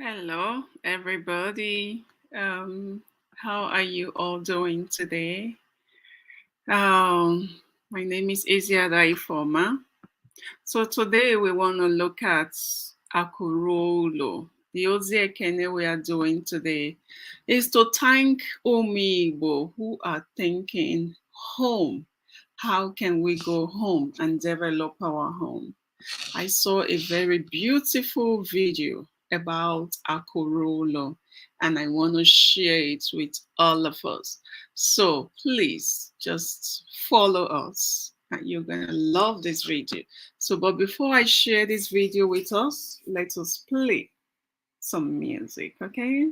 Hello, everybody. How are you all doing today? My name is Isiada Ifoma. So today we want to look at Akurolo. The Oziekene we are doing today is to thank Umu Igbo who are thinking home. How can we go home and develop our home? I saw a very beautiful video about Akurolo and I want to share it with all of us. So please just follow us and you're going to love this video. So, but before I share this video with us, let us play some music, okay?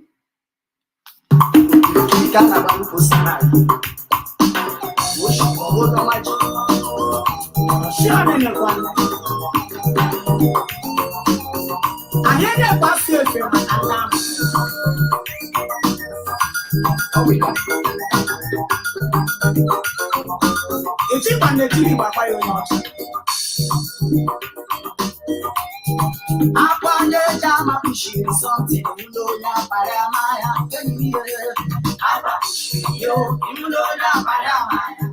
Something you know that Paramaya can be you know that Paramaya.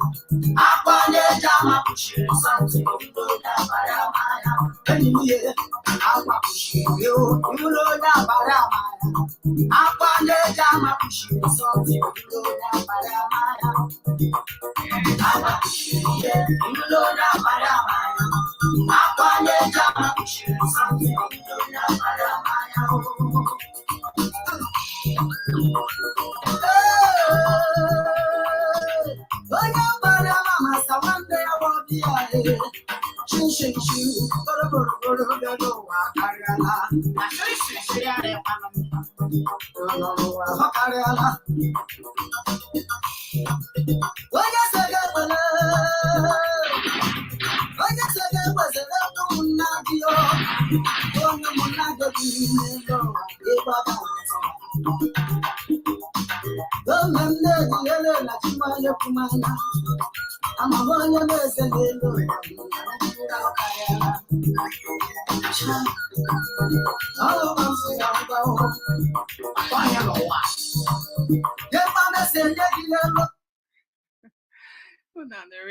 Aqua Jama push something you know that Paramaya can be Aqua push you know that Paramaya. Aqua Jama push something you know that Paramaya. Aqua push you know that Paramaya. Aqua Jama push something you know that Paramaya.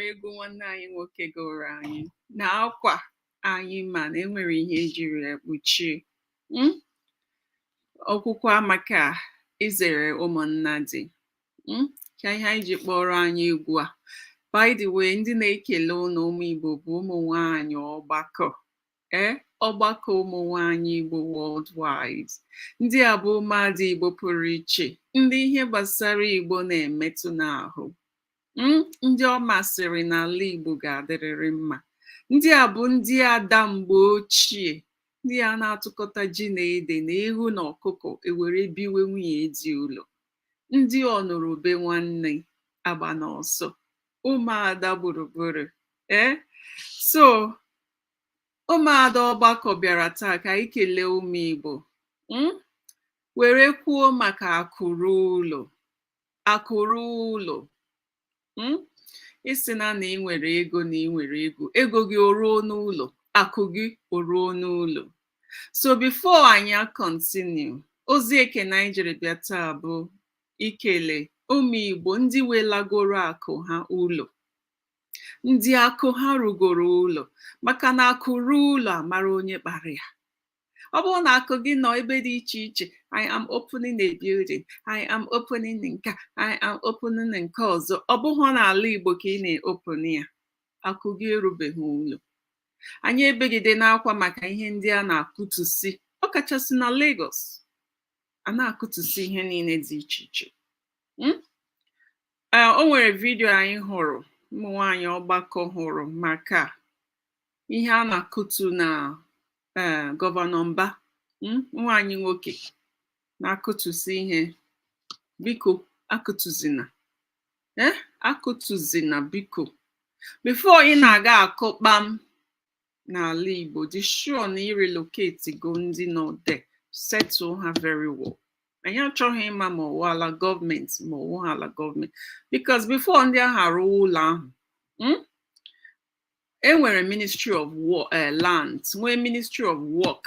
Ego nwanne anyị nwoke gụrụ anyị na akwa anyị ma na enwere ihe ejiri ekpuchie okwukwa maka izere ụmụnna dị ka ihe anyị ji kpọrọ anyị egwu a. By the way, ndị na-ekele ụnụ ụmụ Igbo bụ ụmụ nwanyị ọgbakọ ọgbakọ ụmụ nwanyị Igbo worldwide. Ndị a bụ ụmụada Igbo pụrụ iche, ndị ihe gbasara Igbo na-emetụ n'ahụ, ndị ọ masịrị n'ala Igbo ga-adịrịrị mma. Ndị a bụ ndị ada mgbe ochie, ndị a na-atụkọta ji na ede na ewu na ọkụkọ ewere biwe nwunye dị ụlọ, ndị ọnụrụbe nwanne agba n'ọsọ, ụmụada gburugburu. So ụmụada ọgbakọ bịara taa ka anyị kelee ụmụ Igbo, were kwuo maka akụrụ ụlọ. Isi na ị nwere ego na ị nwere ego gị o ruo n'ụlọ, akụ gị o ruo n'ụlọ. So before anyị continue, ozi ekene anyị jiri bịa taa bụ ikele ụmụ Igbo ndị welagoro akụ ha ụlọ, ndị akụ ha rugoro ụlọ, maka na akụ ruo ụlọ amara onye kpara ya. Ọ bụrụ na akụ gị nọ ebe dị iche iche, I am opening a building, I am opening nke, I am opening nke ọzọ, ọ bụghị n'ala Igbo ka ị na-open ya, akụ gị erubeghị ụlọ. Anyị ebegide n'akwa maka ihe ndị a na-akụtusi, ọ kachasị na Lagos, a na-akụtusi ihe niile dị iche iche. O nwere vidio anyị hụrụ, ụmụ nwanyị ọgbakọ hụrụ maka ihe a na-akụtu na gọvanọ Mba, nwanyị nwoke na-akụtusi ihe. Biko akụtuzina, akụtuzina biko. Before ị na-aga akụkpam n'ala Igbo, dị sure na ị relocate go ndị nọ there, settle ha very well. Anyị achọghị ịma ma ọwụ ala gọọmenti ma ọwụ ala gọọmenti, because before ndị ahụ arụ ụlọ ahụ, enwere Ministry of Land, nwee Ministry of Work,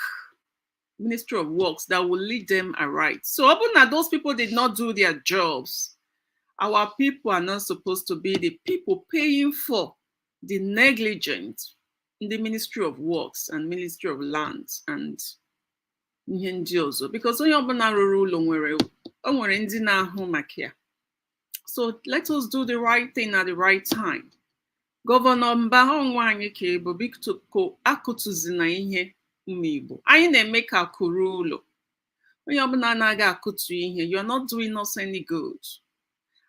Ministry of Works that will lead them aright. So even that those people did not do their jobs, our people are not supposed to be the people paying for the negligent in the Ministry of Works and Ministry of Lands and ihe ndị ọzọ, because onye ọbụla rụrụ ụlọ nwere ndị na-ahụ maka ya. So let us do the right thing at the right time. Gọvanọ Mba anyị ka ebo biko akụtuzina ihe Umu Igbo. Anyị na-eme ka akụrụ ụlọ. Onye ọbụla anaghị akụtu ihe, you are not doing us any good.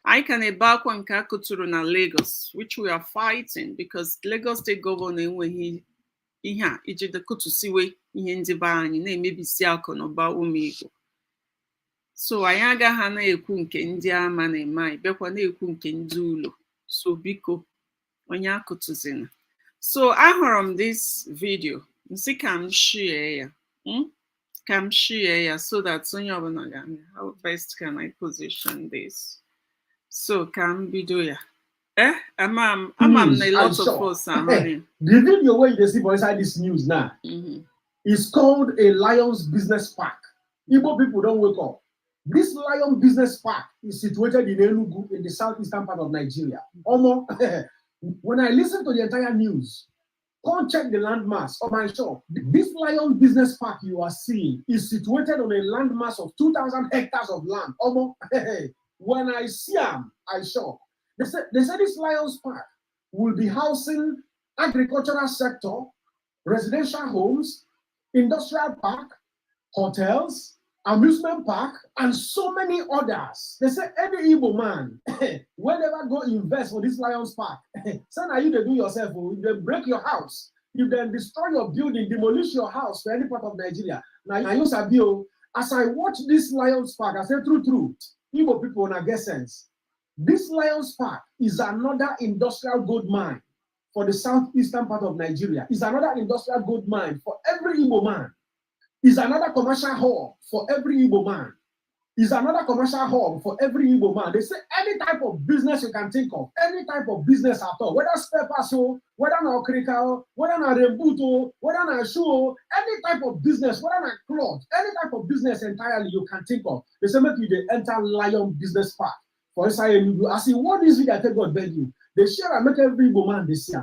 Anyị ka na-ebe akwa nke akụturu na Lagos, which we are fighting because Lagos State Governor enweghị ihe a iji kụtusiwe ihe ndị be anyị na-emebisi akụ na ụba Umu Igbo. So anyị agaghị na-ekwu nke ndị ama na-eme anyị, bịakwa na-ekwu nke ndị ụlọ. So biko onye akụtuzina. So ahụrụ m this video, nsị ka m share ya. Ka m share ya so that onye ọbụla ga-anya. How best can I position this? So ka m bido ya. Ama m na a lot of us are running. The video where you see for inside this news now is called a Lions Business Park. Igbo people don't wake up. This Lion Business Park is situated in Enugu in the southeastern part of Nigeria. When I listen to the entire news, come check the landmass on my shop. This Lion Business Park you are seeing is situated on a landmass of 2,000 hectares of land. When I see them, I shock. They said this Lions Park will be housing agricultural sector, residential homes, industrial park, hotels, amusement park, and so many others. They say any Igbo man, whenever go invest for this Lions Park, send you to do yourself, if they break your house, if they destroy your building, demolish your house for any part of Nigeria. Now you sabi, as I watch this Lions Park, I say true, Igbo people na get sense. This Lions Park is another industrial gold mine for the southeastern part of Nigeria. It's another industrial gold mine for every Igbo man. Is another commercial hub for every Igbo man. Is another commercial hub for every Igbo man. They say any type of business you can think of, any type of business at all, whether spare parts, whether na okrika, whether na reboot, whether na shoe, any type of business, whether na cloth, any type of business entirely you can think of. They say make you the enter Lion Business Park for inside Enugu. As in what is it that God beg you? They share and make every Igbo man they see.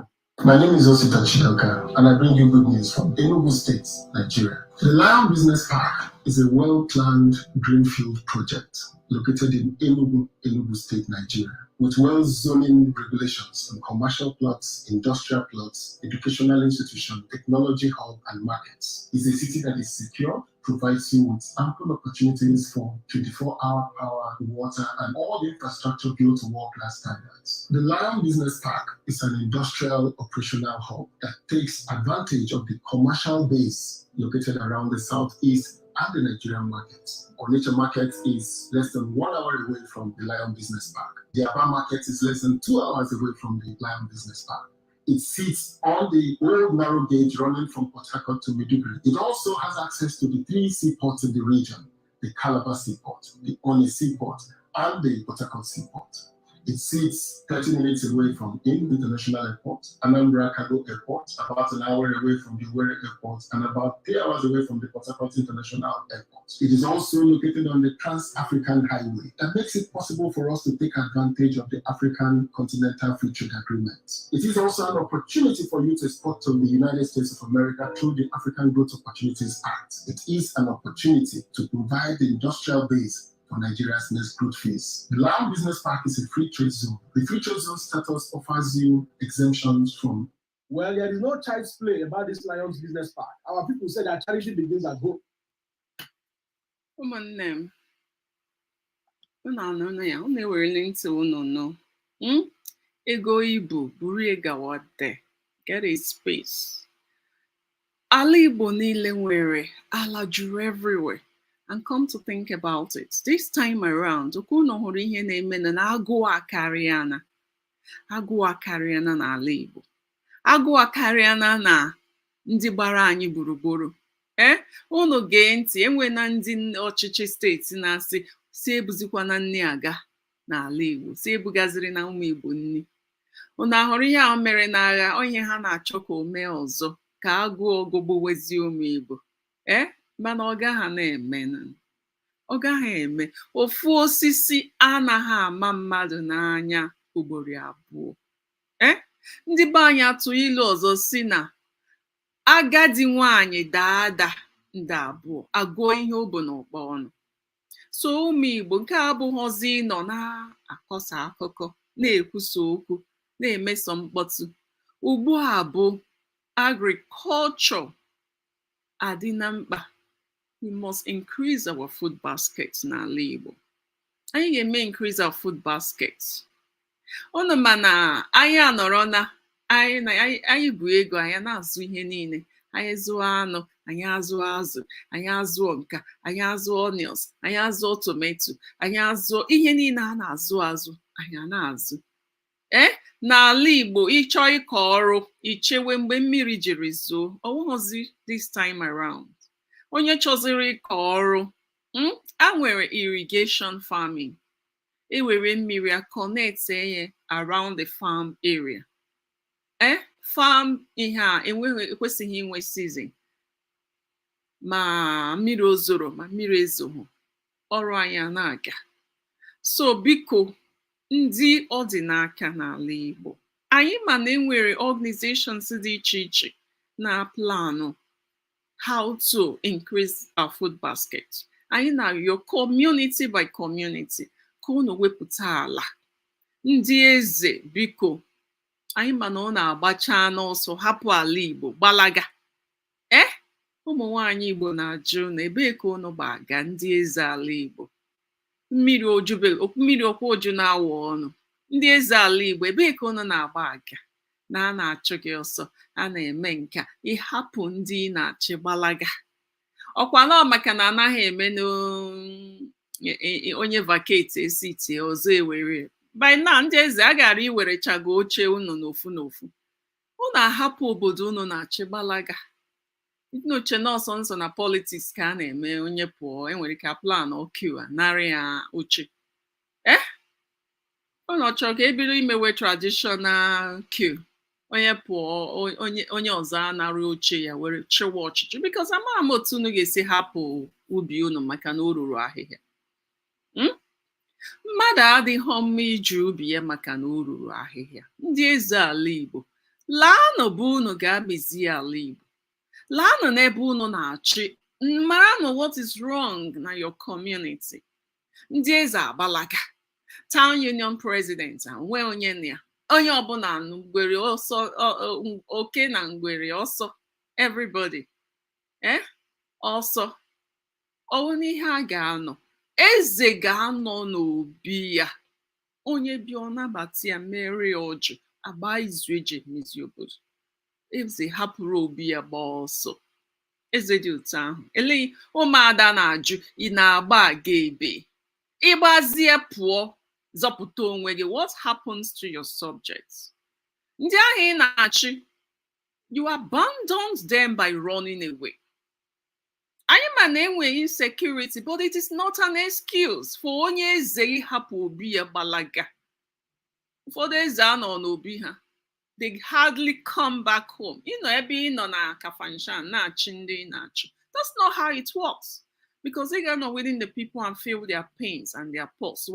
My name is Osita Chidoka, and I bring you good news from Enugu State, Nigeria. The Lion Business Park is a well-planned greenfield project located in Enugu State, Nigeria, with well-zoning regulations on commercial plots, industrial plots, educational institution, technology hub, and markets. It's a city that is secure, provides you with ample opportunities for 24-hour power, water, and all the infrastructure built to world-class standards. The Lion Business Park is an industrial operational hub that takes advantage of the commercial base located around the southeast and the Nigerian market. Onitsha market is less than 1 hour away from the Lion Business Park. The Aba market is less than 2 hours away from the Lion Business Park. It sits on the old narrow gauge running from Port Harcourt to Maiduguri. It also has access to the 3 seaports in the region, the Calabar Seaport, the Oni Seaport, and the Port Harcourt Seaport. It sits 30 minutes away from Enugu International Airport, Anambra Cargo Airport, about an hour away from the Owerri Airport, and about 3 hours away from the Port Harcourt International Airport. It is also located on the Trans-African Highway. That makes it possible for us to take advantage of the African Continental Free Trade Agreement. It is also an opportunity for you to export to the United States of America through the African Growth Opportunities Act. It is an opportunity to provide the industrial base for Nigeria's next growth phase. The Lion Business Park is a free trade zone. The free trade zone status offers you exemptions from. Well, there is no child's play about this Lions Business Park. Our people say that charity begins at home. Ụmụnne m, unu anọ ya, unu ewerele ntị unu nọ. Ego ibu buru gawade, get a space. Alaigbo niile nwere ala juru everywhere. And come to think about it, this time around, unu hụrụ ihe na-eme na agụụ akarịana. Agụụ akarịana na Alaigbo. Agụụ akarịana na ndị gbara anyị gburugburu. Unu gee ntị, enwe na ndị ọchịchị steeti na-asị si ebuzikwana nni aga na Alaigbo, si ebugaziri na Umu Igbo nni. Unu ahụrụ ihe a mere n'agha, onye ha na-achọ ka o mee ọzọ, ka agụụ ogogbo wezie Umu Igbo. mana ọ gaghị na-eme ọ gaghị eme. Ofu osisi anaghị ama mmadụ n'anya ugboro abụọ. Ndị be anyị atụ ilu ọzọ si na agadi nwanyị daa ada nda abụọ agụọ ihe o bu n'ọkpa ọnụ. So ụmụ Igbo, nke a abụghịzi ịnọ na-akọsa akụkọ, na-ekwusa okwu, na-emeso mkpọtụ. Ugbu a bụ agriculture adị na mkpa. We must increase our food basket n'ala Igbo. Anyị ga-eme increase our food basket. Unu ma na anyị anọrọ na anyị bụ ego, anyị na-azụ ihe niile. Anyị zụọ anụ, anyị azụọ azụ, anyị azụọ nka, anyị azụọ onions, anyị azụọ tomato, anyị azụọ ihe niile a na-azụ azụ, anyị na-azụ. N'ala Igbo, ịchọ ịkọ ọrụ, ichewe mgbe mmiri jiri zoo. Ọ wụghọzi this time around. Onye chọziri ịkọ ọrụ, a nwere irrigation farming. Ewere mmiri a connect ya around the farm area. Farm ihe a ekwesịghị inwe season. Ma mmiri ozoro ma mmiri ezoghị, ọrụ anyị na-aga. So biko, ndị ọdịnaka n'ala Igbo, anyị ma na enwere organizations dị iche iche na planụ how to increase our food basket. Anyị na-arịọ community by community ka unu wepụta ala. Ndị eze, biko, anyị ma na ọ na-agbacha n'ọsọ hapụ ala Igbo gbalaga. Ụmụ nwanyị Igbo na-ajụ na ebee ka unu gbaga, ndị eze ala Igbo? Mmiri ọkwa oju na-awụ ọnụ. Ndị eze ala Igbo, ebee ka unu na-agba aga? Na a na-achụ gị ọsọ, a na-eme nka, ịhapụ ndị na-achị gbalaga. Ọkwanọ maka na anaghị eme onye vacate esi tie ọzọ ewere. By now, ndị eze a gara iwerechago oche unu n'ofu n'ofu. Unu ahapụ obodo unu na-achị gbalaga. N'uche nọọsọ nsọ na politics ka a na-eme. Onye pụọ, enwere ka plan ọkiu a narị ya oche. Unu chọrọ ka ebido imewe traditional queue. Onye pụọ, onye ọzọ anarị oche ya were chịwa ọchịchị. Because amaghị m otu unu ga-esi hapụ ubi unu maka na o ruru ahịhịa. Mmadụ adịghị mma iji ubi ya maka na o ruru ahịhịa. Ndị eze ala Igbo, laanụ bụ unu ga-amezi ala Igbo. Laanụ n'ebe unu na-achị, maranụ what is wrong na your community. Ndị eze agbalaga. Town union president nwe onye na ya. Onye ọbụla ngwere ọsọ, oke na ngwere ọsọ, everybody ọsọ. Ọwụ n'ihe a ga-anọ. Eze ga-anọ n'obi ya. Onye bịa ọ nabata ya, mere ya ọjị, agba izu eji emezi obodo. Eze hapụrụ obi ya gba ọsọ. Eze dị otu ahụ. Eleghị ụmụada na-ajụ, ị na-agba aga ebe? Ịgbazie pụọ, zọpụta onwe gị. What happens to your subjects? Ndị ahụ ị na-achị, you abandoned them by running away. Anyị ma na enwe insecurity, but it is not an excuse for onye eze ịhapụ obi ya gbalaga. Ụfọdụ eze anọ n'obi ha, they hardly come back home. Ebe ị nọ na Kafanchan na-achị ndị na-achị. That's not how it works. Because they are not within the people and feel their pains and their pulse.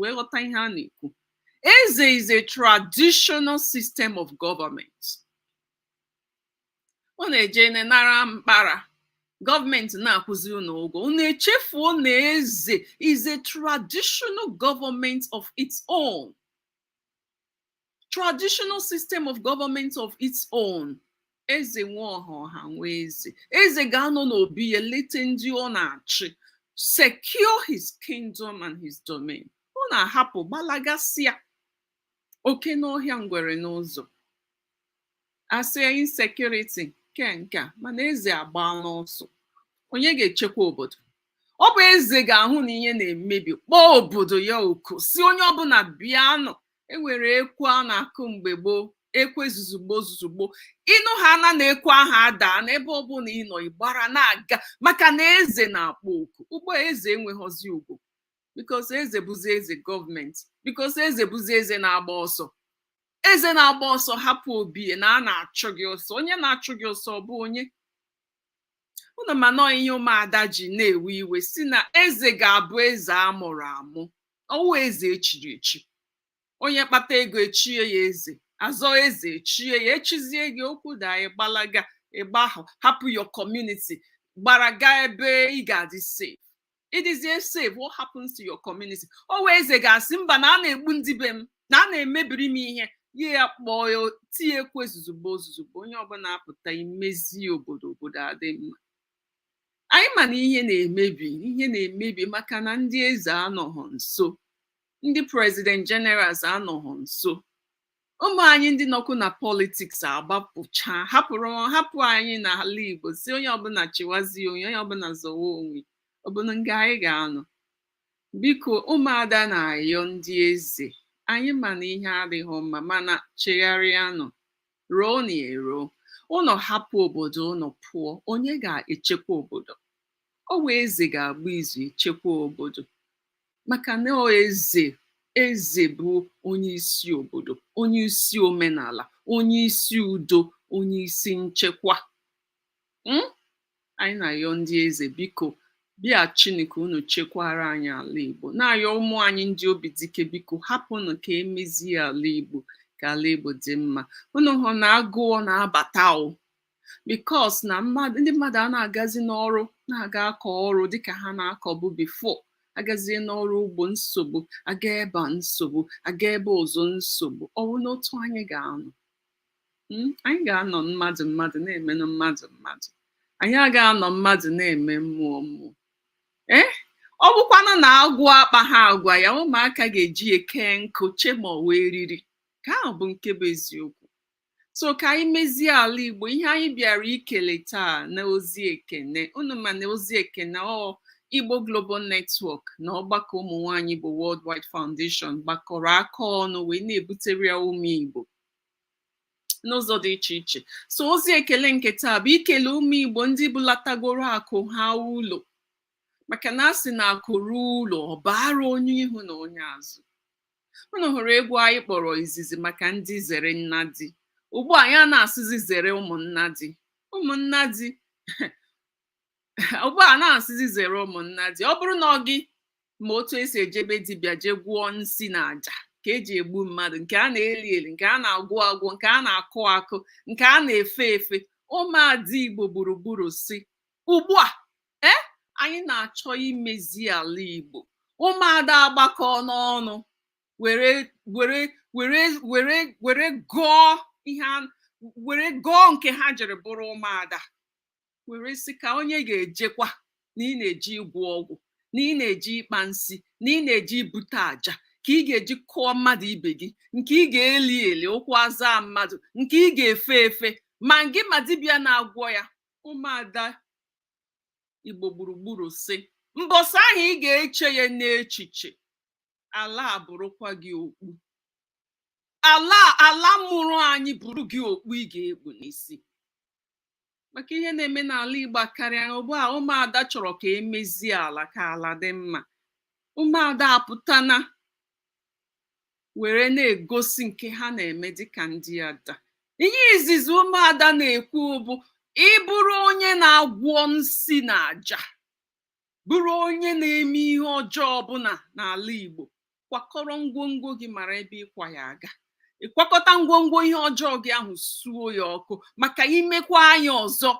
Eze is a traditional system of government. Unu nara mpara. Government na-akwụzi unu ụgwọ. Unu echefuo na eze is a traditional government of its own. Traditional system of government of its own. Eze nwe ọha nwe eze. Eze ga-anọ n'obi ya lete ndị ọ na-achị. Secure his kingdom and his domain. Ọ na-ahapụ gbalagasịa. Oke n'ọhịa ngwere n'ụzọ. Asị insecurity kenka, mana eze agba n'ọsọ. Onye ga-echekwa obodo? Ọ bụ eze ga-ahụ na ihe na-emebi, kpọọ obodo ya oku, si onye ọbụla bịanụ. Enwere ekwe a na-akụ mgbe gboo, ekwe zuzugbo. Ịnụ ha na ekwe ahụ ada n'ebe ọbụla ị nọ, ịgbara na-aga maka na eze na-akpọ oku. Ugbo eze enweghịzi ugwu. Because eze bụzi eze gọọmenti. Because eze bụzi eze na-agba ọsọ. Eze na-agba ọsọ hapụ obi na a na-achụ gị ọsọ. Onye na-achụ gị ọsọ bụ onye. Unu ụnụ ma nọ ihe ụmụada ji na-ewe iwe si na eze ga-abụ eze amụrụ amụ, ọwụ eze echiri echi. Onye kpata ego echie ya eze, azọ eze echie ya, echizie gị okwu da ịgbalaga ịgbahụ, hapụ your community gbara gaa ebe ị ga-adị safe. Ịdịzie safe, what happens to your community? Ọwụ eze ga-asị mba na a na-egbu ndị be m, na a na-emebiri m ihe, ya kpọọ ya tinye ekwe zuzugbo ozuzugbo, onye ọbụla apụta imezi obodo adị mma. Anyị ma na ihe na-emebi maka na ndị eze anọghọ nso, ndị president generals anọghọ nso. Ụmụ anyị ndị nọkwu na politiks agbapụcha, hapụ anyị n'ala Igbo si onye ọbụla chiwazie onye ọbụla zọwa onwe, ọbụna nga anyị ga-anọ. Biko ụmụada na-ayọ ndị eze, anyị ma na ihe adịghị mma, mana chegharịanụ, ruo na eruo. Ụnọ hapụ obodo ụnọ pụọ, onye ga-echekwa obodo? Ọ wụ eze ga-agba izu echekwa obodo, maka na eze bụ onye isi obodo, onye isi omenala, onye isi udo, onye isi nchekwa. Anyị na-ayọ ndị eze, biko bịa Chineke unu chekwara anyị ala Igbo. Na-ayọ ụmụ anyị ndị obi dike, biko hapụnụ ka emezie ala Igbo, ka ala Igbo dị mma. Unu hụ na agụọ na-abata o, bikos na ndị mmadụ a na-agazi n'ọrụ na-aga akọ ọrụ dịka ha na-akọbụ bifo. Agazie n'ọrụ ugbo nsogbu, aga ebe nsogbu, aga ebe ọzọ nsogbu. Ọwụ n'otu anyị ga-anọ. Anyị ga-anọ mmadụ na-emenụ mmadụ. Anyị agaghị anọ mmadụ na-eme mmụọ. Ọ bụkwanụ na agwọ akpa ha agwa ya, ụmụaka ga-eji eke nkụ chema wee riri. Ka ahụ bụ nke bụ eziokwu. So ka anyị mezie ala Igbo. Ihe anyị bịara ikele taa na ozi ekene, unu ma na ozi ekene Igbo Global Network na ọgbakọ ụmụ nwanyị bụ Worldwide Foundation gbakọrọ aka ọnụ wee na-ebutere ya ụmụ Igbo n'ụzọ dị iche iche. So ozi ekele nke taa bụ ikele ụmụ Igbo ndị bulatagoro akụ ha ụlọ, maka na asị na akụ ruo ụlọ ọ bara onye ihu na onye azụ. Unu hụrụ egwu anyị kpọrọ izizi maka ndị zere nna di. Ugbu a ya na-asịzi zere ụmụnna di. Ụmụnna di ugbu a na-asịzi zere ụmụnna di. Ọ bụrụ na ọ gị ma otu esi ejebe dibịa je gwụọ nsị na aja ka eji egbu mmadụ, nke a na-eli eli, nke a na-agwụ agwụ, nke a na-akụ akụ, nke a na-efe efe, ụmụada Igbo gburugburu si ugbu a anyị na-achọ imezi ala Igbo. Ụmụada agbakọ n'ọnụ were gọọ nke ha jiri bụrụ ụmụada, were sị ka onye ga-ejekwa na ị na-eji ịgwọ ọgwụ, na ị na-eji ịkpa nsị, na ị na-eji ibute aja, ka ị ga-eji kụọ mmadụ ibe gị, nke ị ga-eli eli ụkwụ aza mmadụ, nke ị ga-efe efe, ma gị ma dibịa na-agwọ ya. Ụmụada Igbo gburugburu sị mbọsị ahụ ị ga-eche ya n'echiche, ala bụrụkwa gị okpu. Ala mụrụ anyị bụrụ gị okpu ị ga-ekpu n'isi. Maka ihe na-eme n'ala Igbo karịa ugbu a. Ụmụada chọrọ ka emezie ala, ka ala dị mma. Ụmụada apụtana were na-egosi nke ha na-eme dịka ndị ada. Ihe izizi ụmụada na-ekwu bụ ịbụrụ onye na-agwọ nsị na aja, bụrụ onye na-eme ihe ọjọọ ọbụla n'ala Igbo, kwakọrọ ngwongwo gị mara ebe ịkwa ya aga. Ịkwakọta ngwongwo ihe ọjọọ gị ahụ, suo ya ọkụ, maka imekwa anya ọzọ.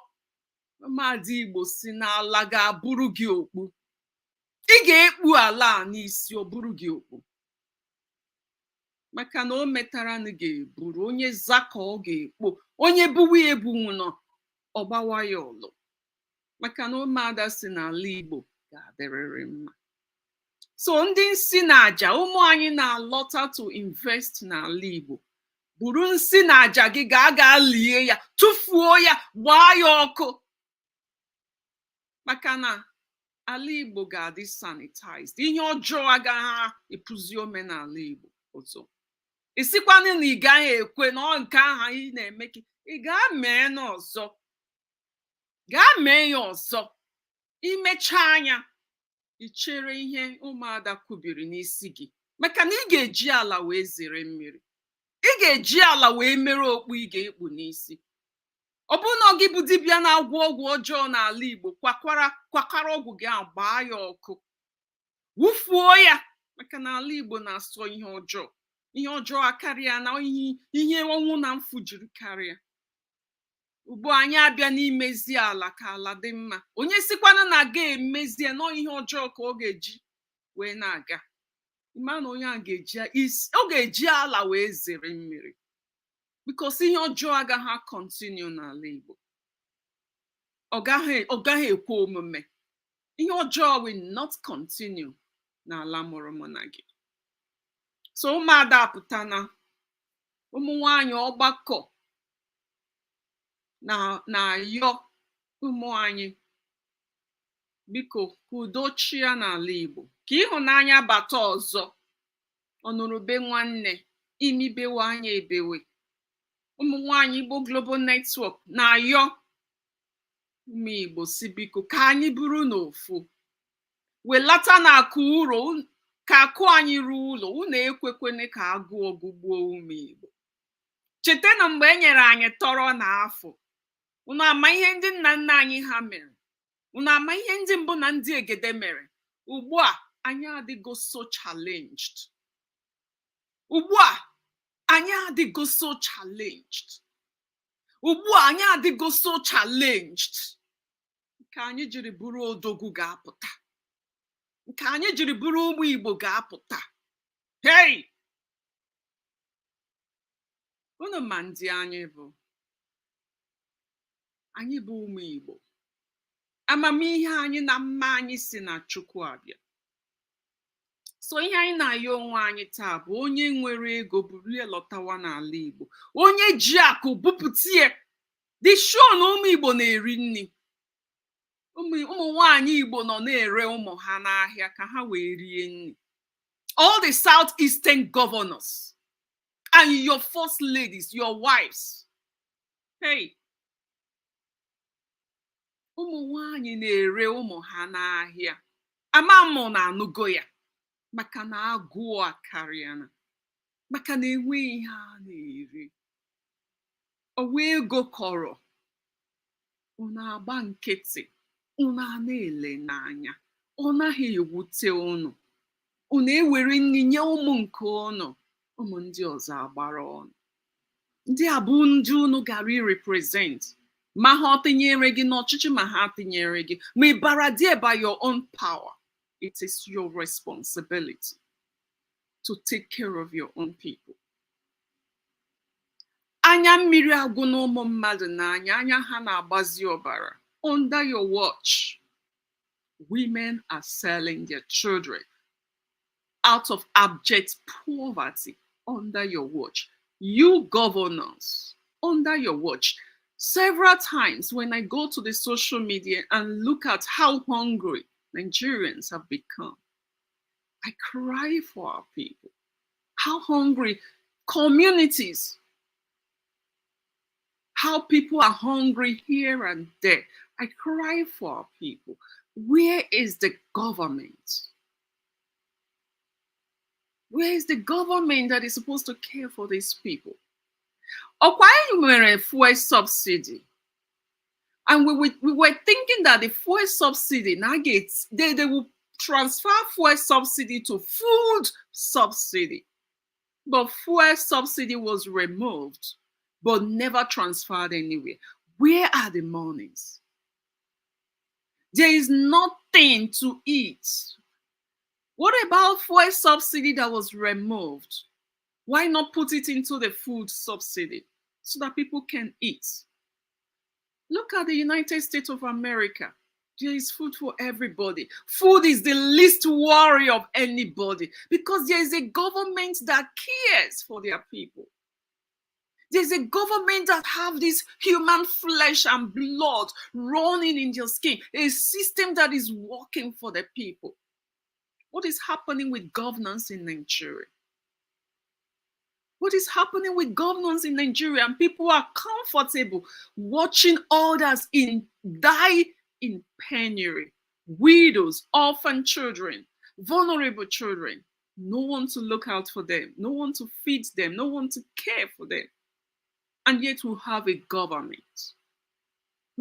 Ụmụada Igbo si n'ala ga-abụrụ gị okpu. Ị ga-ekpu ala a n'isi, ọ bụrụ gị okpu, maka na o metara na ga-eburu onye zaka ọ ga-ekpo, onye buwe ebunwu nọ ọgbawa ya ọlụ. Maka na ụmụada si n'ala Igbo ga-adịrịrị mma. So ndị nsị na aja, ụmụ anyị na-alọta to invest n'ala Igbo. Buru nsị na aja gị ga lie ya, tụfuo ya, gbaa ya ọkụ, maka na ala Igbo ga-adị sanitized. Ihe ọjọọ agaghị epụzi omenala Igbo ọzọ. Isikwanụ na ị gaghị ekwe na nke ahụ ị na-eme ka ị ga-mee n'ọzọ, gaa mee ya ọzọ. Imecha anya ichere ihe ụmụada kwubiri n'isi gị, maka na ị ga-eji ala wee zere mmiri, ị ga-eji ala wee mere okpu ị ga-ekpu n'isi. ọ bụrụ na gị bụ dibịa na-agwọ ọgwụ ọjọọ n'ala Igbo, kwakwara ọgwụ gị a gbaa ya ọkụ, wufuo ya, maka na ala Igbo na-asọ ihe ọjọọ karịa na ihe ọnwụ na mfu jiri karịa. Ugbu anyị abịa n'imezi ala ka ala dị mma. Onye sikwana na ga emezie nọ ihe ọjọọ ka ọ ga-eji wee na-aga, ịma na onye a ga-eji ala wee zere mmiri, because ihe ọjọọ agaghị continue n'ala Igbo. Ọ gaghị ekwe omume. Ihe ọjọọ will not continue n'ala mụrụ mụ na gị. So ụmụada apụtana, ụmụ nwanyị ọgbakọ na-ayọ ụmụ anyị, biko ka udo chịa n'ala Igbo, ka ịhụnanya bata ọzọ, ọnụrụbe nwanne, imibewe anya ebewe. Ụmụ nwanyị Igbo Global Network na-ayọ ụmụ Igbo si biko ka anyị bụrụ n'ofu, welata na akụ ụrọ, ka akụ anyị ruo ụlọ. Unu ekwekwene ka agụụ gụgbuo ụmụ Igbo. Cheta na mgbe e nyere anyị tọrọ na afọ, unu ama ihe ndị nna nna anyị ha mere, unu ama ihe ndị mbụ na ndị egede mere. Ugbu a anyị adịgo so challenged. Ugbu a anyị adịgo so challenged. Ugbu a anyị adịgo so challenged. Nke anyị jiri bụrụ odogwu ga-apụta. Nke anyị jiri bụrụ ụmụ Igbo ga-apụta. Hey! Unu ma ndị anyị bụ ụmụ Igbo. Amamihe anyị na mma anyị si na Chukwu abịa. So ihe anyị na-ayọ onwe anyị taa bụ onye nwere ego buru ya lọtawa n'ala Igbo. Onye ji akụ bupụtie. The show na ụmụ Igbo na-eri nri. Ụmụ nwanyị Igbo nọ na-ere ụmụ ha n'ahịa ka ha wee rie nri. All the southeastern governors and your first ladies, your wives. Hey! Ụmụ nwanyị na-ere ụmụ ha n'ahịa. Amamụ na-anụgo ya, maka na agụụ akarịa na, maka na enweghị ihe a na-eri. Owe ego kọrọ, unu agba nkịtị, unu a na-ele n'anya, ọ naghị ewute unu. Unu ewere nri nye ụmụ nke unu, ụmụ ndị ọzọ agbara ọnụ. Ndị a bụ ndị unu gara represent. Ma ha tinyere gị n'ọchịchị, ma ha tinyere gị, ma ị bara there by your own power. It is your responsibility to take care of your own people. Anya mmiri agwụ n'ụmụ mmadụ n'anya, anya ha na-agbazi ọbara. Under your watch, women are selling their children out of abject poverty. Under your watch, you governors, under your watch. Several times when I go to the social media and look at how hungry Nigerians have become, I cry for our people. How hungry communities, how people are hungry here and there. I cry for our people. Where is the government? Where is the government that is supposed to care for these people? Okwa fuel subsidy, and we were thinking that the fuel subsidy now they will transfer fuel subsidy to food subsidy, but fuel subsidy was removed but never transferred anywhere. Where are the monies? There is nothing to eat. What about fuel subsidy that was removed? Why not put it into the food subsidy so that people can eat? Look at the United States of America. There is food for everybody. Food is the least worry of anybody because there is a government that cares for their people. There's a government that have this human flesh and blood running in your skin, a system that is working for the people. What is happening with governance in Nigeria? What is happening with governance in Nigeria? And people are comfortable watching others die in penury. Widows, orphan children, vulnerable children. No one to look out for them. No one to feed them. No one to care for them. And yet we have a government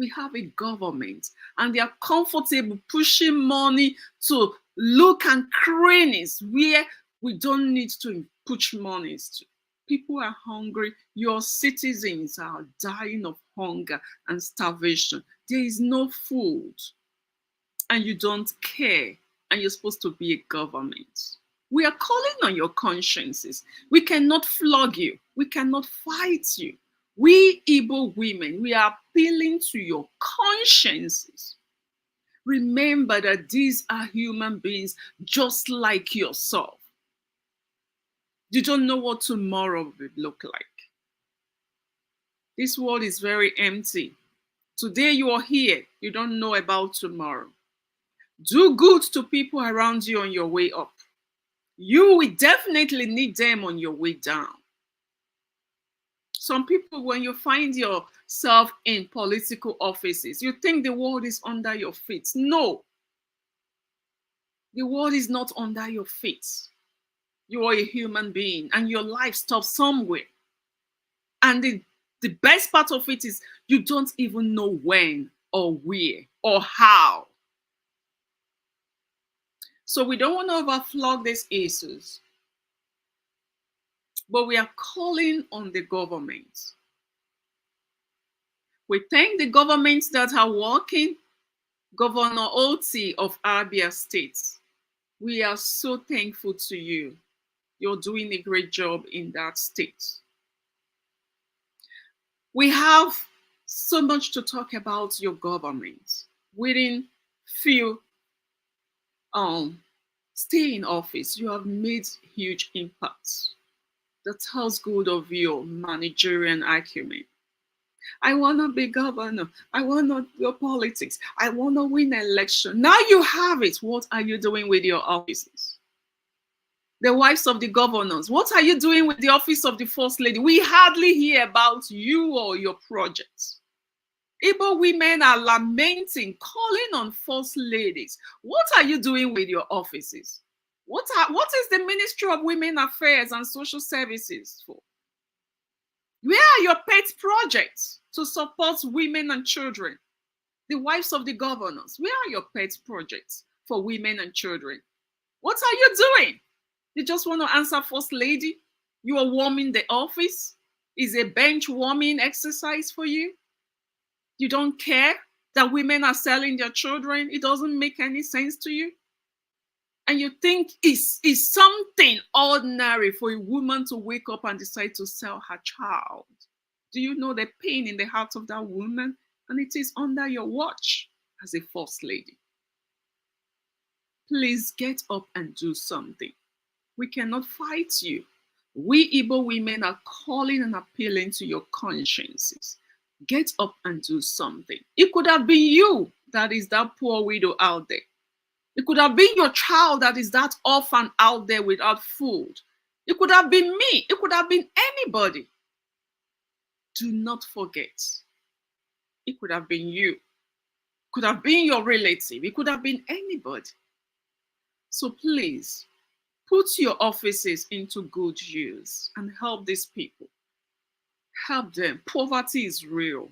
We have a government and they are comfortable pushing money to look and crannies where we don't need to push monies to. People are hungry. Your citizens are dying of hunger and starvation. There is no food and you don't care, and you're supposed to be a government. We are calling on your consciences. We cannot flog you. We cannot fight you. We Igbo women, we are appealing to your consciences. Remember that these are human beings just like yourself. You don't know what tomorrow will look like. This world is very empty. Today you are here. You don't know about tomorrow. Do good to people around you on your way up. You will definitely need them on your way down. Some people, when you find yourself in political offices, you think the world is under your feet. No. The world is not under your feet. You are a human being and your life stops somewhere. And the best part of it is you don't even know when or where or how. So we don't want to overflog these issues. But we are calling on the government. We thank the governments that are working. Governor Oti of Abia State, we are so thankful to you. You're doing a great job in that state. We have so much to talk about your government. Within few stay in office, you have made huge impacts. That tells good of your managerial acumen. I want to be governor. I want to do politics. I want to win an election. Now you have it. What are you doing with your offices? The wives of the governors, what are you doing with the office of the first lady? We hardly hear about you or your projects. Igbo women are lamenting, calling on first ladies. What are you doing with your offices? What is the Ministry of Women Affairs and Social Services for? Where are your pet projects to support women and children? The wives of the governors, where are your pet projects for women and children? What are you doing? You just want to answer first lady? You are warming the office? Is a bench warming exercise for you? You don't care that women are selling their children? It doesn't make any sense to you? And you think it's something ordinary for a woman to wake up and decide to sell her child. Do you know the pain in the heart of that woman? And it is under your watch as a first lady. Please get up and do something. We cannot fight you. We Igbo women are calling and appealing to your consciences. Get up and do something. It could have been you that is that poor widow out there. It could have been your child that is that orphan out there without food. It could have been me. It could have been anybody. Do not forget. It could have been you. It could have been your relative. It could have been anybody. So please, put your offices into good use and help these people. Help them. Poverty is real.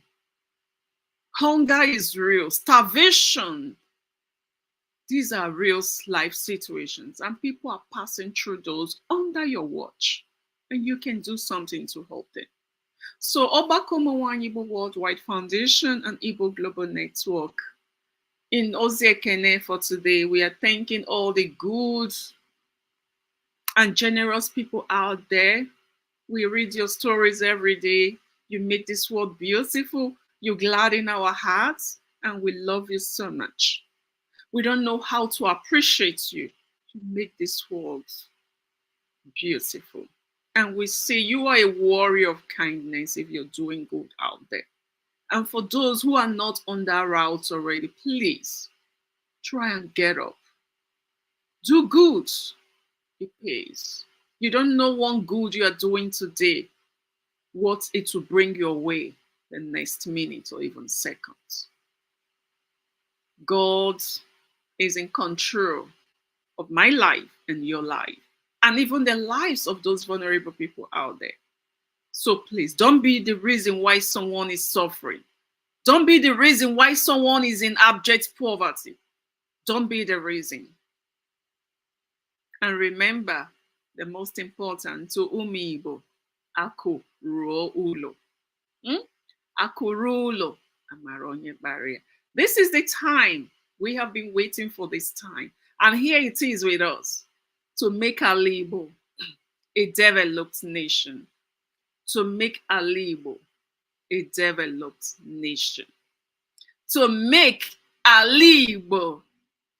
Hunger is real. Starvation. These are real life situations, and people are passing through those under your watch, and you can do something to help them. So Obakomo Igbo Worldwide Foundation and Igbo Global Network, in Oziekene for today, we are thanking all the good and generous people out there. We read your stories every day. You make this world beautiful. You gladden our hearts, and we love you so much. We don't know how to appreciate you. You make this world beautiful. And we say you are a warrior of kindness if you're doing good out there. And for those who are not on that route already, please try and get up. Do good. It pays. You don't know one good you are doing today, what it will bring your way the next minute or even seconds. God is in control of my life and your life, and even the lives of those vulnerable people out there. So please don't be the reason why someone is suffering. Don't be the reason why someone is in abject poverty. Don't be the reason. And remember, the most important to Umu Igbo, Aku ruo ulo. Aku ruo ulo, amara onye barrier. This is the time. We have been waiting for this time. And here it is with us to make Alaigbo a developed nation. To make Alaigbo a developed nation. To make Alaigbo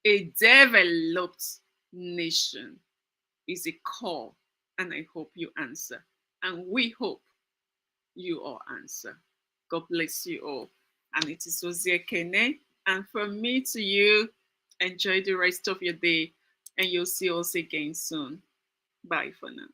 a developed nation is a call, and I hope you answer. And we hope you all answer. God bless you all. And it is Ozie Kene. And from me to you, enjoy the rest of your day, and you'll see us again soon. Bye for now.